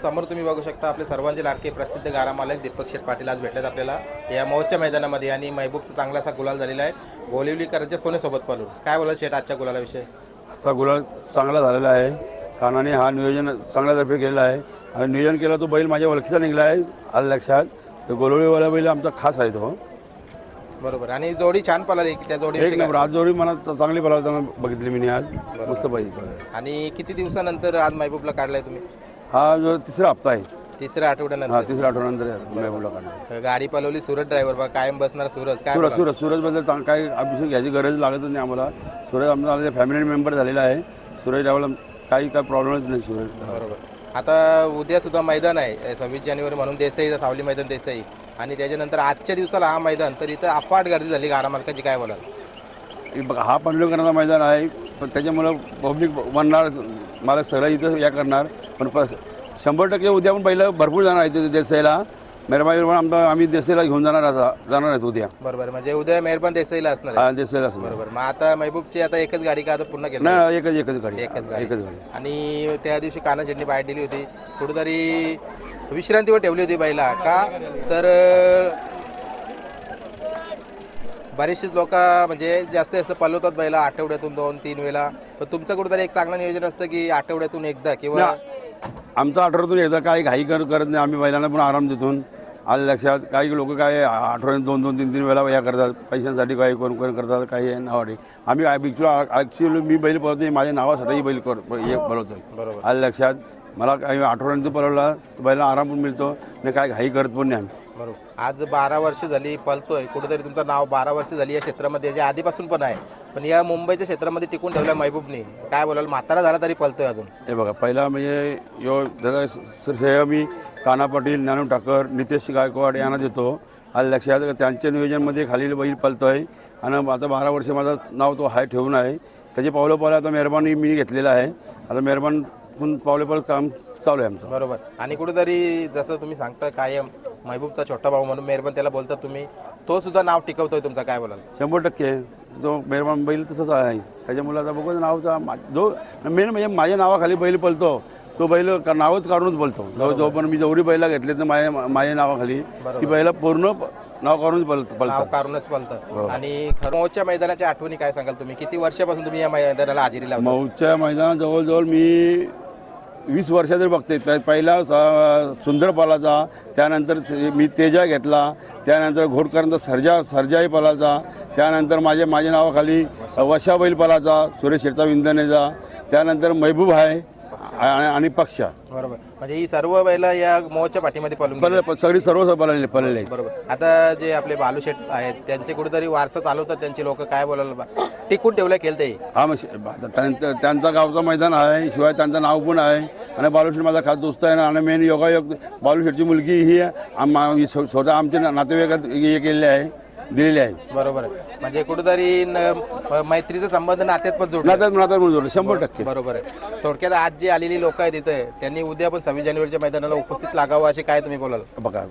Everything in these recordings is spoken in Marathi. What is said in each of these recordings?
समोर तुम्ही बघू शकता आपले सर्वांचे लाडके प्रसिद्ध गारा मालक दीपक शेठ पाटील आज भेटलेत आपल्याला या मौजच्या मैदानामध्ये आणि महबूबचा चांगला असा गुलाल झालेला आहे. गोलिवलीकरांच्या सोन्यासोबत पालून काय बोला शेठ आजच्या गुलालाविषयी? आजचा गुलाल चांगला झालेला आहे. कानाने हा नियोजन चांगल्या तर्फे केलेला आहे आणि नियोजन केला तो बैल माझ्या ओळखीचा निघाला आहे. आलं लक्षात. तर गोलवलीवाला बैल आमचा खास आहे तो. बरोबर. आणि जोडी छान पळाली त्या जोडी एक नंबर. आज जोडी मला चांगली पळावताना बघितली मी आज. मस्त पाहिजे. आणि किती दिवसानंतर आज महबूबला काढलाय तुम्ही? हा जो तिसरा हप्ता आहे. तिसऱ्या आठवड्यानंतर. हा तिसऱ्या आठवड्यानंतर महबूबला काढला. गाडी पळवली सूरज ड्रायव्हर बा कायम बसणार सूरज काय सूरज बद्दल काही अभिषेक घ्यायची गरज लागतच नाही आम्हाला. सूरज आमचा फॅमिली मेंबर झालेला आहे. सूरज ड्रायव्हरला काही प्रॉब्लेमच नाही. सूरज बरोबर. आता उद्या सुद्धा मैदान आहे 26 जानेवारी म्हणून देसाईचं सावली मैदान देसाई आणि त्याच्यानंतर आजच्या दिवसाला हा मैदान तर इथं अफाट गर्दी झाली गाडा मालकाची काय बोलाल? बघा हा पंढरकरांचा मैदान आहे पण त्याच्यामुळं पब्लिक बनणार मला सगळं इथं या करणार पण 100% उद्या पण पहिलं भरपूर जाणार आहे देसाईला. मेहरबानी आम्ही देसाईला घेऊन जाणार आहेत उद्या. बरोबर. म्हणजे उद्या मेहरबान देसाईला असणार हा देसाईला असणार. बरोबर. मग आता महबूबची आता एकच गाडी का आता पूर्ण केली? नाही एकच गाडी. आणि त्या दिवशी काना चटणी बाहेर दिली होती कुठेतरी विश्रांतीवर ठेवली होती बैला का तर बरेचसेच लोक म्हणजे जास्त पलवतात बैला आठवड्यातून 2-3 वेळा. पण तुमचं कुठेतरी एक चांगलं नियोजन असतं की आठवड्यातून एकदा किंवा आमचा आठवड्यातून एकदा काही घाई करत नाही. आम्ही बैलांना पण आराम देतून. आलं लक्षात. काही लोक काय आठवड्यात 2-3 वेळा या करतात पैशांसाठी. काही कोण करतात काही नावासाठी. आम्ही ॲक्च्युअली मी बैल पळवतो माझ्या नावासाठी बैल पळवतोय. बरोबर. आलं लक्षात. मला काही आठवड्यातून पळवला बैला आराम पण मिळतो आणि काय घाई करत पण नाही आम्ही. बरोबर. आज 12 वर्ष झाली पळतोय कुठेतरी तुमचं नाव 12 वर्ष झाली या क्षेत्रामध्ये जे आधीपासून पण आहे पण या मुंबईच्या क्षेत्रामध्ये टिकून ठेवलं महबूबने काय बोलाल? म्हातारा झाला तरी पळतोय अजून. हे बघा पहिला म्हणजे श्रेय मी काना पाटील, ज्ञानू ठाकर, नितेश गायकवाड यांना देतो. आलं लक्षात. त्यांच्या नियोजनमध्ये खालील बैल पळतोय आणि आता 12 वर्ष माझं नाव तो हाय ठेवून आहे. त्याचे पावलं आता मेहरबानी मी घेतलेला आहे. आता मेहरबान पावले काम चालू आहे आमचं. बरोबर. आणि कुठेतरी जसं तुम्ही सांगता कायम महबूबचा छोटा भाऊ म्हणून मेहरबान त्याला बोलतात तुम्ही तो सुद्धा नाव टिकवतोय तुमचा काय बोलाल? 100% तो मेहरबान बैल तसंच आहे. त्याच्यामुळे आता बघू नावचा जो मेन म्हणजे माझ्या नावाखाली बैल पळतो तो बैल नावच काढूनच बोलतो. जो पण मी जेवढी बैला घेतले तर माझ्या नावाखाली ती बैला पूर्ण नाव काढूनच काढूनच पळतात. आणि मौजच्या मैदानाच्या आठवणी काय सांगाल तुम्ही? किती वर्षापासून तुम्ही या मैदानाला हजेरी लावता? मौजच्या मैदानात जवळजवळ मी 20 वर्षा तरी बघते. पहिला सुंदर पालाचा, त्यानंतर मी तेजा घेतला, त्यानंतर घोडकरांचा सर्जाही पालाचा, त्यानंतर माझ्या नावाखाली वशा बैल पालाचा, सुरेश शेठचा विंधनेचा, त्यानंतर महबूब आहे आणि पक्षा. बरोबर. म्हणजे ही सर्व बैला या मौजच्या पाठीमध्ये पळून सगळी सर्व पळले. बरोबर. आता जे आपले बालू शेठ आहेत त्यांचे कुठेतरी वारसा चालवतात त्यांचे लोक काय बोलायला टिकून ठेवलं केलं ते? हा मग त्यांचा गावचा मैदान आहे. शिवाय त्यांचं नाव पण आहे आणि बालूशेठ माझा खास दोस्त आहे ना. आणि मेन योगायोग बालूशेठची मुलगी ही स्वतः आमच्या नातेवाईकात हे केलेले आहे दिलेले आहे. बरोबर. म्हणजे कुठेतरी मैत्रीचा संबंध नात्यात पण जोडला. नात्यात 100%. बरोबर आहे. थोडक्यात आज जे आलेली लोक आहेत इथे त्यांनी उद्या पण 26 जानेवारीच्या मैदानाला उपस्थित लागावं असे काय तुम्ही बोलाल? बघा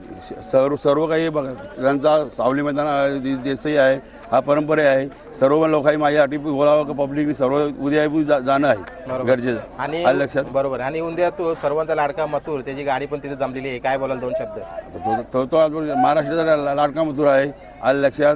सर्व काही बघा त्यांचा सावली मैदान देसाई आहे. हा परंपरा आहे. सर्व लोकांनी माझ्यासाठी बोलावं पब्लिकनी सर्व उद्या जाणं आहे गरजेचं. आणि लक्षात. बरोबर. आणि उद्या तो सर्वांचा लाडका मथुर त्याची गाडी पण तिथे जमलेली आहे काय बोलाल 2 शब्द? तो महाराष्ट्राचा लाडका मथुर आहे. आलं लक्षात.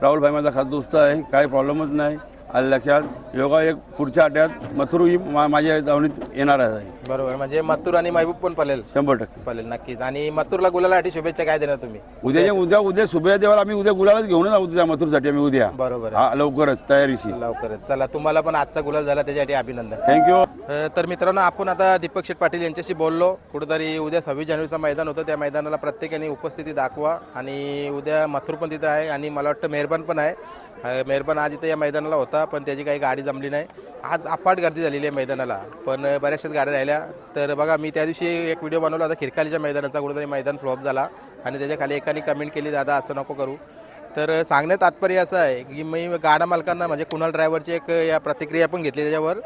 राहुल भाई माझा खास दोस्त आहे. काही प्रॉब्लेमच नाही. आलं लक्षात. योगा एक पुढच्या आठवड्यात मथुर ही माझ्या दावणीत येणार आहे. बरोबर. म्हणजे मथुर आणि महबूब पण पळेल? 100% पळेल नक्कीच. आणि मथुरला गुलालासाठी शुभेच्छा काय देणार तुम्ही? उद्या शुभेच्छा देवाला आम्ही उद्या गुलालच घेऊन जाऊ त्या मथुरसाठी आम्ही उद्या. बरोबर. लवकरच तयारीशी लवकरच. चला तुम्हाला पण आजचा गुलाल झाला त्याच्यासाठी अभिनंदन. थँक्यू. तर मित्रांनो आपण आता दीपक शेठ पाटील यांच्याशी बोललो. कुठेतरी उद्या 26 जानेवारीचं मैदान होतं त्या मैदानाला प्रत्येकाने उपस्थिती दाखवा. आणि उद्या मथुर पण तिथं आहे आणि मला वाटतं मेहरबान पण आहे. मेहरबान आज इथं या मैदानाला होता पण त्याची काही गाडी जमली नाही. आज अफाट गर्दी झालेली आहे मैदानाला पण बऱ्याचशाच गाड्या राहिल्या. तर बघा मी त्या दिवशी एक व्हिडिओ बनवला होता खिरकालीच्या मैदानाचा. कुठेतरी मैदान फ्लॉप झाला आणि त्याच्या खाली एकाने कमेंट केली दादा असं नको करू. तर सांगण्यात तात्पर्य असं आहे की मी गाडा मालकांना म्हणजे कुणाल ड्रायव्हरची एक या प्रतिक्रिया पण घेतली त्याच्यावर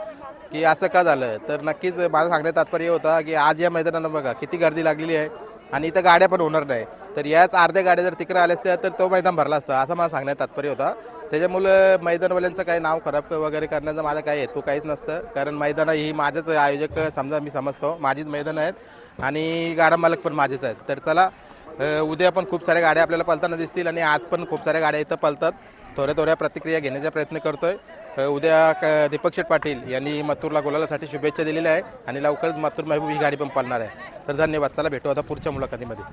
की असं का झालं. तर नक्कीच माझं सांगण्यात तात्पर्य होता की आज या मैदानाला बघा किती गर्दी लागलेली आहे आणि इथं गाड्या पण होणार नाही. तर याच अर्ध्या गाड्या जर तिकडे आल्या असत्या तर तो मैदान भरला असता असं मला सांगण्यात तात्पर्य होता. त्याच्यामुळं मैदानवाल्यांचं काही नाव खराब वगैरे करण्याचा माझा काही हेतू काहीच नसतं. कारण मैदानं ही माझंच आयोजक समजा मी समजतो माझीच मैदानं आहेत आणि गाडा मालक पण माझेच आहेत. तर चला उद्या पण खूप साऱ्या गाड्या आपल्याला पळताना दिसतील आणि आज पण खूप साऱ्या गाड्या इथं पळतात. थोड्या थोड्या प्रतिक्रिया घेण्याचा प्रयत्न करतोय. उद्या दीपक शेठ पाटील यांनी मथुरला गुलालासाठी शुभेच्छा दिलेल्या आहे आणि लवकरच मथुर महबूब ही गाडी पण पळणार आहे. तर धन्यवाद. चला भेटू आता पुढच्या मुलाखतीमध्ये.